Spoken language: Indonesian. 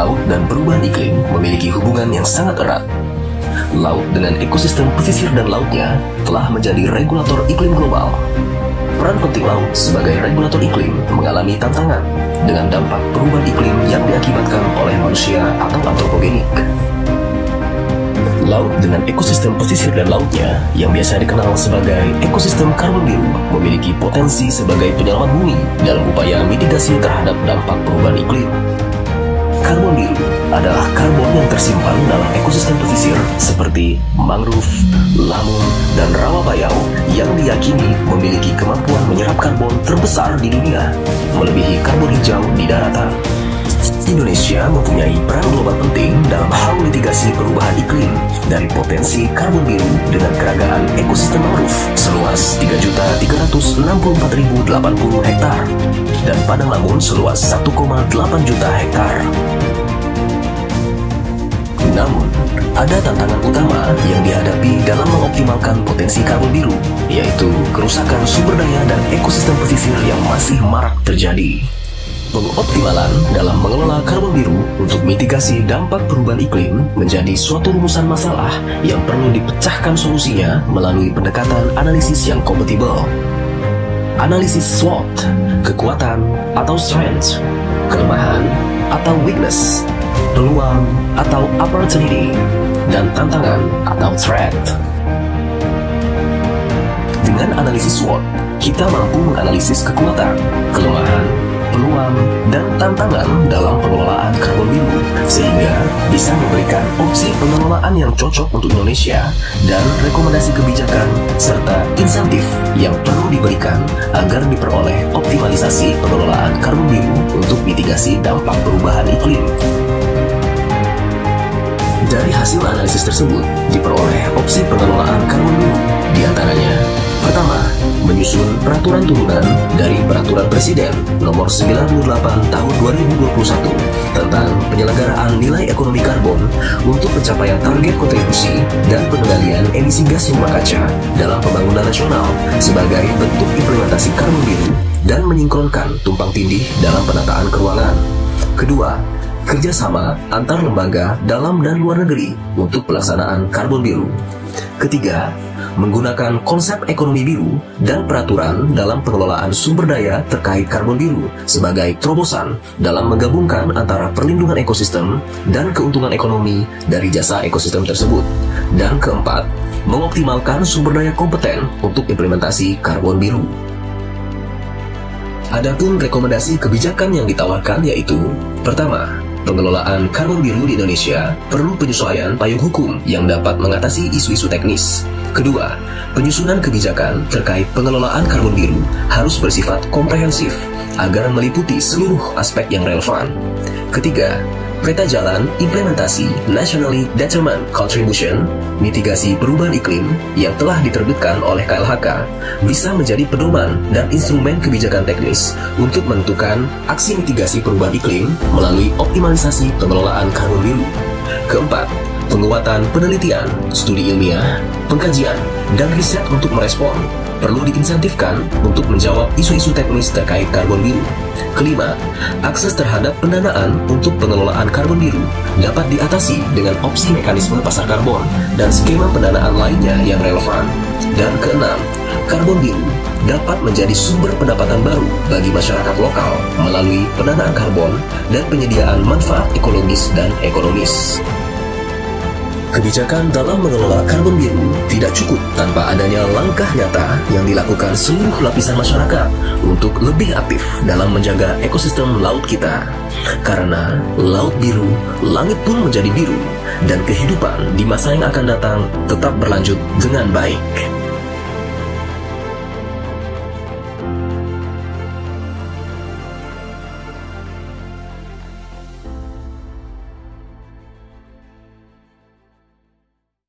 Laut dan perubahan iklim memiliki hubungan yang sangat erat. Laut dengan ekosistem pesisir dan lautnya telah menjadi regulator iklim global. Peran penting laut sebagai regulator iklim mengalami tantangan dengan dampak perubahan iklim yang diakibatkan oleh manusia atau antropogenik. Laut dengan ekosistem pesisir dan lautnya yang biasa dikenal sebagai ekosistem karbon biru memiliki potensi sebagai penyelamat bumi dalam upaya mitigasi terhadap dampak perubahan iklim. Karbon biru adalah karbon yang tersimpan dalam ekosistem pesisir seperti mangrove, lamun, dan rawa bayau yang diyakini memiliki kemampuan menyerap karbon terbesar di dunia, melebihi karbon hijau di daratan. Indonesia mempunyai peran global penting dalam hal mitigasi perubahan iklim dari potensi karbon biru dengan keragaman ekosistem mangrove seluas 3.364.080 hektar dan padang lamun seluas 1,8 juta hektar. Namun, ada tantangan utama yang dihadapi dalam mengoptimalkan potensi karbon biru, yaitu kerusakan sumber daya dan ekosistem pesisir yang masih marak terjadi. Pengoptimalan dalam mengelola karbon biru untuk mitigasi dampak perubahan iklim menjadi suatu rumusan masalah yang perlu dipecahkan solusinya melalui pendekatan analisis yang kompatibel. Analisis SWOT, kekuatan atau strength, kelemahan atau weakness, peluang atau opportunity, dan tantangan atau threat. Dengan analisis SWOT, kita mampu menganalisis kekuatan, kelemahan, peluang, dan tantangan dalam pengelolaan karbon biru sehingga bisa memberikan opsi pengelolaan yang cocok untuk Indonesia dan rekomendasi kebijakan serta insentif yang perlu diberikan agar diperoleh optimalisasi pengelolaan karbon biru untuk mitigasi dampak perubahan iklim. Dari hasil analisis tersebut diperoleh opsi pengelolaan karbon biru, diantaranya: pertama, menyusun peraturan turunan dari Peraturan Presiden Nomor 98 Tahun 2021 tentang penyelenggaraan nilai ekonomi karbon untuk pencapaian target kontribusi dan pengendalian emisi gas rumah kaca dalam pembangunan nasional sebagai bentuk implementasi karbon biru dan menyingkronkan tumpang tindih dalam penataan keuangan. Kedua, kerjasama antar lembaga dalam dan luar negeri untuk pelaksanaan karbon biru. Ketiga, menggunakan konsep ekonomi biru dan peraturan dalam pengelolaan sumber daya terkait karbon biru sebagai terobosan dalam menggabungkan antara perlindungan ekosistem dan keuntungan ekonomi dari jasa ekosistem tersebut. Dan keempat, mengoptimalkan sumber daya kompeten untuk implementasi karbon biru. Adapun rekomendasi kebijakan yang ditawarkan yaitu: pertama, pengelolaan karbon biru di Indonesia perlu penyesuaian payung hukum yang dapat mengatasi isu-isu teknis. Kedua, penyusunan kebijakan terkait pengelolaan karbon biru harus bersifat komprehensif agar meliputi seluruh aspek yang relevan. Ketiga, peta jalan implementasi Nationally Determined Contribution mitigasi perubahan iklim yang telah diterbitkan oleh KLHK bisa menjadi pedoman dan instrumen kebijakan teknis untuk menentukan aksi mitigasi perubahan iklim melalui optimalisasi pengelolaan karbon biru. Keempat, penguatan penelitian, studi ilmiah, pengkajian, dan riset untuk merespon perlu diinsentifkan untuk menjawab isu-isu teknis terkait karbon biru. Kelima, akses terhadap pendanaan untuk pengelolaan karbon biru dapat diatasi dengan opsi mekanisme pasar karbon dan skema pendanaan lainnya yang relevan. Dan keenam, karbon biru dapat menjadi sumber pendapatan baru bagi masyarakat lokal melalui pendanaan karbon dan penyediaan manfaat ekologis dan ekonomis. Kebijakan dalam mengelola karbon biru tidak cukup tanpa adanya langkah nyata yang dilakukan seluruh lapisan masyarakat untuk lebih aktif dalam menjaga ekosistem laut kita. Karena laut biru, langit pun menjadi biru, dan kehidupan di masa yang akan datang tetap berlanjut dengan baik.